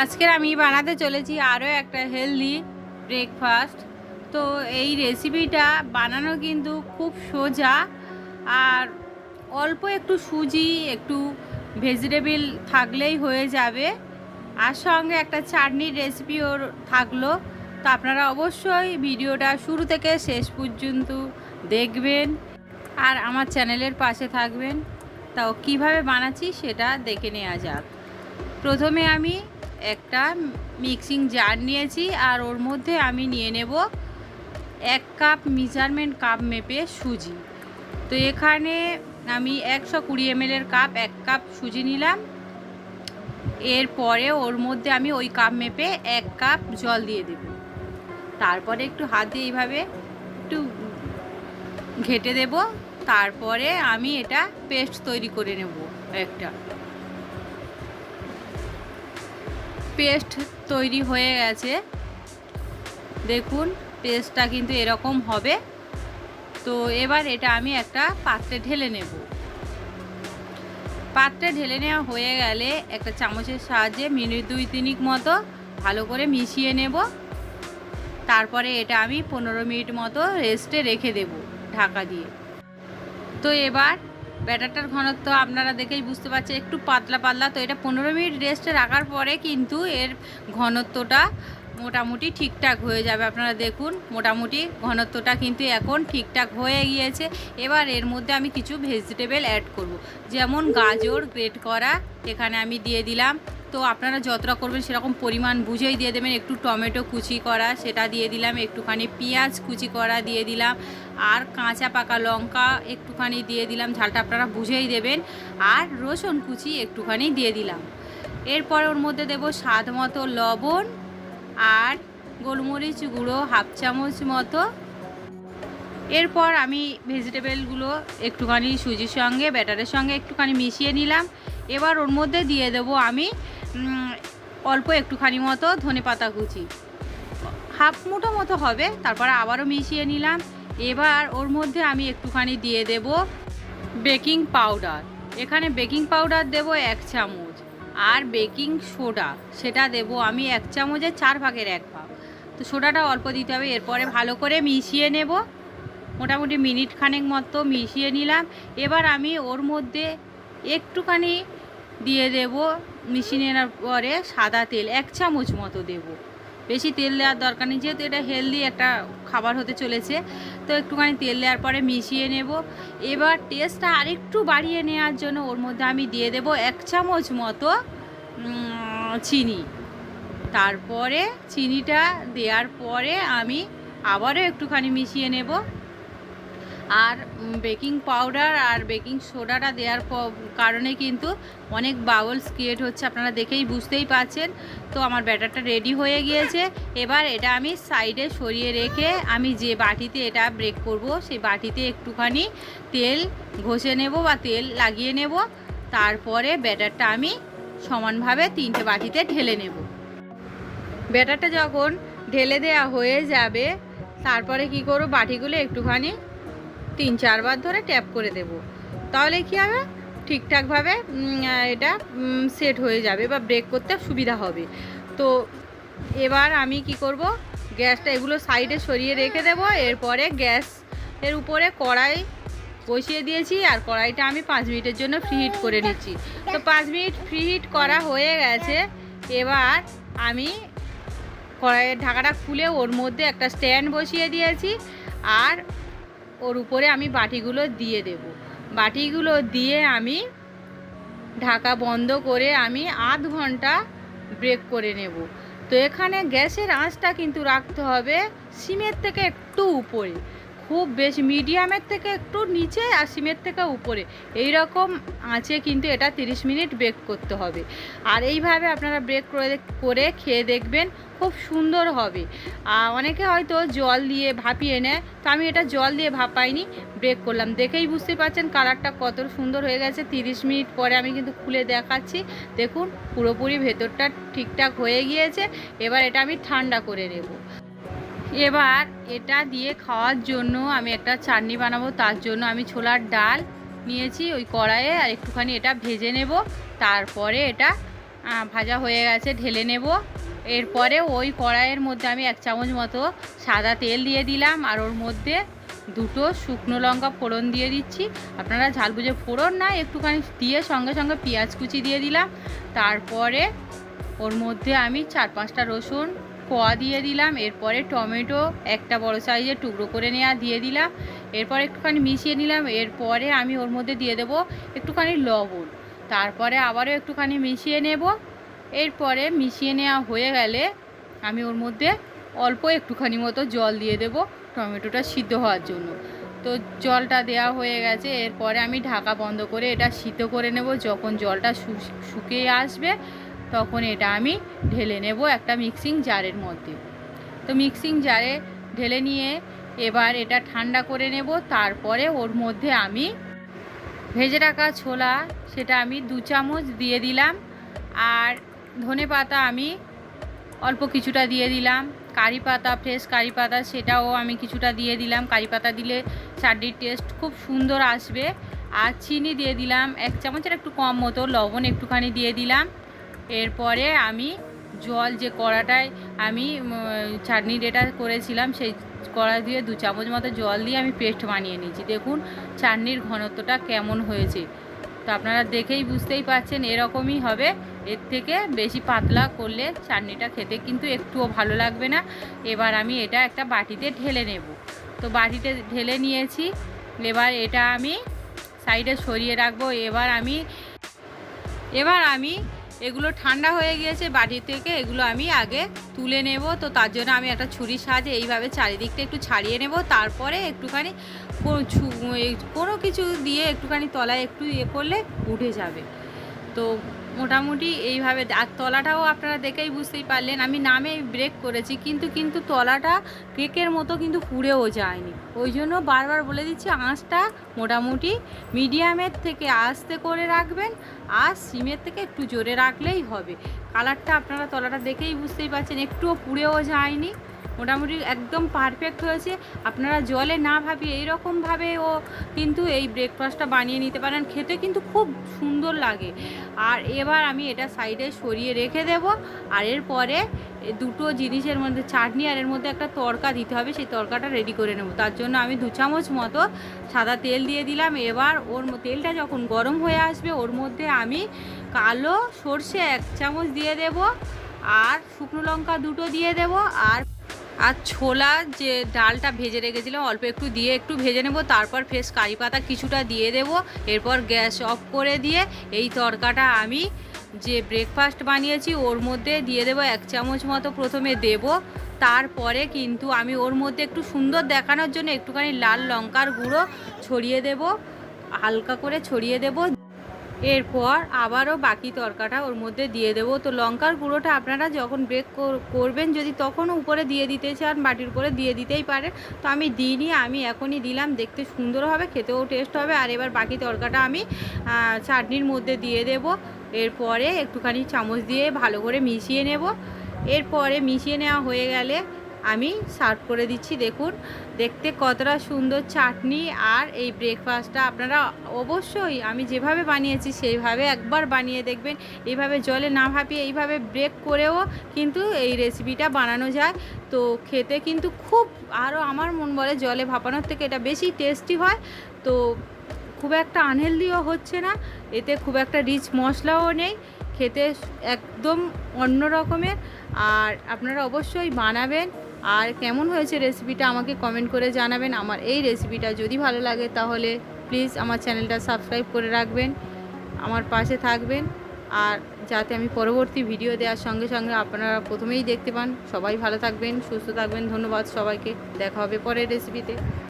আজকের আমি বানাতে চলেছি আরও একটা হেলদি ব্রেকফাস্ট। তো এই রেসিপিটা বানানো কিন্তু খুব সোজা, আর অল্প একটু সুজি, একটু ভেজিটেবল থাকলেই হয়ে যাবে। আর সঙ্গে একটা চাটনির রেসিপিও থাকলো। তো আপনারা অবশ্যই ভিডিওটা শুরু থেকে শেষ পর্যন্ত দেখবেন আর আমার চ্যানেলের পাশে থাকবেন। তাও কিভাবে বানাচ্ছি সেটা দেখে নেওয়া যাক। প্রথমে আমি একটা মিক্সিং জার নিয়েছি, আর ওর মধ্যে আমি নিয়ে নেব 1 কাপ মেজারমেন্ট কাপ মেপে সুজি। তো এখানে আমি 120 ml কাপ 1 কাপ সুজি নিলাম। এরপরে ওর মধ্যে আমি ওই কাপ মেপে 1 কাপ জল দিয়ে দেব। তারপরে একটু হাত দিয়ে এইভাবে একটু ঘেটে দেব। তারপরে আমি এটা পেস্ট তৈরি করে নেব। একটা পেস্ট তৈরি হয়ে গেছে, দেখুন পেস্টটা কিন্তু এরকম হবে। তো এবার এটা আমি একটা পাত্রে ঢেলে নেব। পাত্রে ঢেলে নেওয়া হয়ে গেলে একটা চামচের সাহায্যে মিনিট 2-3 মতো ভালো করে মিশিয়ে নেব। তারপরে এটা আমি 15 মিনিট মতো রেস্টে রেখে দেব ঢাকা দিয়ে। তো এবার ব্যাটারটার ঘনত্ব আপনারা দেখেই বুঝতে পারছেন, একটু পাতলা পাতলা। তো এটা 15 মিনিট রেস্টে রাখার পরে কিন্তু এর ঘনত্বটা মোটামুটি ঠিকঠাক হয়ে যাবে। আপনারা দেখুন মোটামুটি ঘনত্বটা কিন্তু এখন ঠিকঠাক হয়ে গিয়েছে। এবার এর মধ্যে আমি কিছু ভেজিটেবল অ্যাড করব, যেমন গাজর গ্রেট করা এখানে আমি দিয়ে দিলাম। তো আপনারা যতটা করবেন সেরকম পরিমাণ বুঝেই দিয়ে দেবেন। একটু টমেটো কুচি করা সেটা দিয়ে দিলাম, একটুখানি পেঁয়াজ কুচি করা দিয়ে দিলাম, আর কাঁচা পাকা লঙ্কা একটুখানি দিয়ে দিলাম, ঝালটা আপনারা বুঝেই দেবেন। আর রসুন কুচি একটুখানি দিয়ে দিলাম। এরপর ওর মধ্যে দেব স্বাদ মতো লবণ আর গোলমরিচ গুঁড়ো 1/2 চামচ মতো। এরপর আমি ভেজিটেবলগুলো একটুখানি সুজির সঙ্গে ব্যাটারের সঙ্গে একটুখানি মিশিয়ে নিলাম। এবার ওর মধ্যে দিয়ে দেব আমি অল্প একটুখানি মতো ধনেপাতা কুচি, 1/2 মুঠো মতো হবে। তারপর আবারও মিশিয়ে নিলাম। এবার ওর মধ্যে আমি একটুখানি দিয়ে দেব বেকিং পাউডার। এখানে বেকিং পাউডার দেব 1 চামচ, আর বেকিং সোডা সেটা দেব আমি 1 চামচের 4 ভাগের 1 ভাগ। তো সোডাটা অল্প দিতে হবে। এরপরে ভালো করে মিশিয়ে নেব, মোটামুটি মিনিট খানেক মতো মিশিয়ে নিলাম। এবার আমি ওর মধ্যে একটুখানি দিয়ে দেব, মিশিয়ে নেওয়ার পরে সাদা তেল 1 চামচ মতো দেব। বেশি তেল দেওয়ার দরকার নেই, যেহেতু এটা হেলদি একটা খাবার হতে চলেছে। তো একটুখানি তেল দেওয়ার পরে মিশিয়ে নেব। এবার টেস্টটা আরেকটু বাড়িয়ে নেওয়ার জন্য ওর মধ্যে আমি দিয়ে দেব 1 চামচ মতো চিনি। তারপরে চিনিটা দেওয়ার পরে আমি আবারও একটুখানি মিশিয়ে নেব। আর বেকিং পাউডার আর বেকিং সোডাটা দেওয়ার কারণে কিন্তু অনেক বাবলস ক্রিয়েট হচ্ছে, আপনারা দেখেই বুঝতেই পারছেন। তো আমার ব্যাটারটা রেডি হয়ে গিয়েছে। এবার এটা আমি সাইডে সরিয়ে রেখে আমি যে বাটিতে এটা ব্রেক করব সেই বাটিতে একটুখানি তেল ঘষে নেব বা তেল লাগিয়ে নেব। তারপরে ব্যাটারটা আমি সমানভাবে 3টে বাটিতে ঢেলে নেব। ব্যাটারটা যখন ঢেলে দেওয়া হয়ে যাবে, তারপরে কি করব, বাটিগুলো একটুখানি 3-4 বার ধরে ট্যাপ করে দেব। তাহলে কি হবে, ঠিকঠাকভাবে এটা সেট হয়ে যাবে বা ব্রেক করতে সুবিধা হবে। তো এবার আমি কি করব, গ্যাসটা এগুলো সাইডে সরিয়ে রেখে দেব। এরপরে গ্যাসের উপরে কড়াই বসিয়ে দিয়েছি, আর কড়াইটা আমি 5 মিনিটের জন্য ফ্রিহিট করে নিচ্ছি। তো 5 মিনিট ফ্রিহিট করা হয়ে গেছে। এবার আমি কড়াইয়ের ঢাকাটা খুলে ওর মধ্যে একটা স্ট্যান্ড বসিয়ে দিয়েছি, আর ওর উপরে আমি বাটিগুলো দিয়ে দেব। বাটিগুলো দিয়ে আমি ঢাকা বন্ধ করে আমি আধ ঘন্টা ব্রেক করে নেব। তো এখানে গ্যাসের আঁচটা কিন্তু রাখতে হবে সিমের থেকে একটু উপরে, খুব বেশি মিডিয়ামের থেকে একটু নিচে আর সিমের থেকে উপরে, এই রকম আঁচে কিন্তু এটা 30 মিনিট বেক করতে হবে। আর এইভাবে আপনারা ব্রেক করে খেয়ে দেখবেন, খুব সুন্দর হবে। অনেকে হয়তো জল দিয়ে ভাপিয়ে নেয়, তো আমি এটা জল দিয়ে ভাপাইনি, ব্রেক করলাম। দেখেই বুঝতে পারছেন কালারটা কত সুন্দর হয়ে গেছে। 30 মিনিট পরে আমি কিন্তু খুলে দেখাচ্ছি, দেখুন পুরোপুরি ভেতরটা ঠিকঠাক হয়ে গিয়েছে। এবার এটা আমি ঠান্ডা করে নেব। এবার এটা দিয়ে খাওয়ার জন্য আমি একটা চাটনি বানাবো। তার জন্য আমি ছোলার ডাল নিয়েছি ওই কড়াইয়ে, আর একটুখানি এটা ভেজে নেব। তারপরে এটা ভাজা হয়ে গেছে, ঢেলে নেব। এরপরে ওই কড়াইয়ের মধ্যে আমি 1 চামচ মতো সাদা তেল দিয়ে দিলাম, আর ওর মধ্যে 2টো শুকনো লঙ্কা ফোড়ন দিয়ে দিচ্ছি। আপনারা ঝাল বুঝে ফোড়ন না একটুখানি দিয়ে সঙ্গে সঙ্গে পেঁয়াজ কুচি দিয়ে দিলাম। তারপরে ওর মধ্যে আমি 4-5টা রসুন কোয়া দিয়ে দিলাম। এরপরে টমেটো একটা বড় সাইজের টুকরো করে নেওয়া দিয়ে দিলাম। এরপর একটুখানি মিশিয়ে নিলাম। এরপরে আমি ওর মধ্যে দিয়ে দেব একটুখানি লবণ। তারপরে আবারও একটুখানি মিশিয়ে নেব। এরপরে মিশিয়ে নেওয়া হয়ে গেলে আমি ওর মধ্যে অল্প একটুখানি মতো জল দিয়ে দেব টমেটোটা সিদ্ধ হওয়ার জন্য। তো জলটা দেওয়া হয়ে গেছে। এরপরে আমি ঢাকা বন্ধ করে এটা সিদ্ধ করে নেব। যখন জলটা শুকিয়ে আসবে তখন এটা আমি ঢেলে নেব একটা মিক্সিং জারের মধ্যে। তো মিক্সিং জারে ঢেলে নিয়ে এবার এটা ঠান্ডা করে নেব। তারপরে ওর মধ্যে আমি ভেজে রাখা ছোলা সেটা আমি 2 চামচ দিয়ে দিলাম। আর ধনে পাতা আমি অল্প কিছুটা দিয়ে দিলাম। কারি পাতা, ফ্রেশ কারি পাতা সেটাও আমি কিছুটা দিয়ে দিলাম। কারি পাতা দিলে চাটনির টেস্ট খুব সুন্দর আসবে। আর চিনি দিয়ে দিলাম 1 চামচের একটু কম মতো, লবণ একটুখানি দিয়ে দিলাম। এরপরে আমি জল, যে কড়াটায় আমি চাটনির এটা করেছিলাম সেই কড়া দিয়ে 2 চামচ মতো জল দিয়ে আমি পেস্ট বানিয়ে নিয়েছি। দেখুন চাটনির ঘনত্বটা কেমন হয়েছে। তো আপনারা দেখেই বুঝতেই পারছেন এরকমই হবে। এর থেকে বেশি পাতলা করলে চাটনিটা খেতে কিন্তু একটুও ভালো লাগবে না। এবার আমি এটা একটা বাটিতে ঢেলে নেব। তো বাটিতে ঢেলে নিয়েছি। এবার এটা আমি সাইডে সরিয়ে রাখবো। এবার আমি এগুলো ঠান্ডা হয়ে গিয়েছে বাটি থেকে, এগুলো আমি আগে তুলে নেব। তো তার জন্য আমি একটা ছুরির সাহায্যে এইভাবে চারিদিকটা একটু ছাড়িয়ে নেব। তারপরে একটুখানি কোনো কিছু দিয়ে একটুখানি তলায় একটু করলে উঠে যাবে। তো মোটামুটি এইভাবে, আর তলাটাও আপনারা দেখেই বুঝতেই পারলেন আমি নামে ব্রেক করেছি, কিন্তু তলাটা কেকের মতো কিন্তু পুড়েও যায়নি। ওই জন্য বারবার বলে দিচ্ছি আঁচটা মোটামুটি মিডিয়ামের থেকে আস্তে করে রাখবেন, আর সিমের থেকে একটু জোরে রাখলেই হবে। কালারটা আপনারা তলাটা দেখেই বুঝতেই পারছেন একটুও পুড়েও যায়নি, মোটামুটি একদম পারফেক্ট হয়েছে। আপনারা জলে না ভাবিয়ে এইরকমভাবেও কিন্তু এই ব্রেকফাস্টটা বানিয়ে নিতে পারেন, খেতে কিন্তু খুব সুন্দর লাগে। আর এবার আমি এটা সাইডে সরিয়ে রেখে দেব। আর এরপরে 2টো জিনিসের মধ্যে চাটনি আর এর মধ্যে একটা তড়কা দিতে হবে, সেই তড়কাটা রেডি করে নেব। তার জন্য আমি 2 চামচ মতো সাদা তেল দিয়ে দিলাম। এবার তেলটা যখন গরম হয়ে আসবে ওর মধ্যে আমি কালো সর্ষে 1 চামচ দিয়ে দেব, আর শুকনো লঙ্কা 2টো দিয়ে দেব, আর ছোলা যে ডালটা ভেজে রেখেছিলাম অল্প একটু দিয়ে একটু ভেজে নেব। তারপর ফ্রেশ কারি পাতা কিছুটা দিয়ে দেব। এরপর গ্যাস অফ করে দিয়ে এই তড়কাটা আমি যে ব্রেকফাস্ট বানিয়েছি ওর মধ্যে দিয়ে দেব। 1 চামচ মতো প্রথমে দেব। তারপরে কিন্তু আমি ওর মধ্যে একটু সুন্দর দেখানোর জন্য একটুখানি লাল লঙ্কার গুঁড়ো ছড়িয়ে দেব, হালকা করে ছড়িয়ে দেব। এরপর আবারও বাকি তড়কাটা ওর মধ্যে দিয়ে দেবো। তো লঙ্কার গুঁড়োটা আপনারা যখন ব্রেক করবেন যদি তখনও উপরে দিয়ে দিতে চান বাটির উপরে দিয়ে দিতেই পারেন। তো আমি দিইনি, আমি এখনই দিলাম, দেখতে সুন্দর হবে, খেতেও টেস্ট হবে। আর এবার বাকি তড়কাটা আমি চাটনির মধ্যে দিয়ে দেব। এরপরে একটুখানি চামচ দিয়ে ভালো করে মিশিয়ে নেব। এরপরে মিশিয়ে নেওয়া হয়ে গেলে আমি সার্ভ করে দিচ্ছি। দেখুন দেখতে কতটা সুন্দর চাটনি। আর এই ব্রেকফাস্টটা আপনারা অবশ্যই আমি যেভাবে বানিয়েছি সেইভাবে একবার বানিয়ে দেখবেন। এইভাবে জলে না ভাপিয়ে এইভাবে ব্রেক করেও কিন্তু এই রেসিপিটা বানানো যায়। তো খেতে কিন্তু খুব, আরও আমার মন বলে জলে ভাপানোর থেকে এটা বেশি টেস্টি হয়। তো খুব একটা আনহেলদিও হচ্ছে না, এতে খুব একটা রিচ মশলাও নেই, খেতে একদম অন্য রকমের। আর আপনারা অবশ্যই বানাবেন। আর কেমন হয়েছে রেসিপিটা আমাকে কমেন্ট করে জানাবেন। আমার এই রেসিপিটা যদি ভালো লাগে তাহলে প্লিজ আমার চ্যানেলটা সাবস্ক্রাইব করে রাখবেন, আমার পাশে থাকবেন, আর যাতে আমি পরবর্তী ভিডিও দেওয়ার সঙ্গে সঙ্গে আপনারা প্রথমেই দেখতে পান। সবাই ভালো থাকবেন, সুস্থ থাকবেন। ধন্যবাদ সবাইকে, দেখা হবে পরের রেসিপিতে।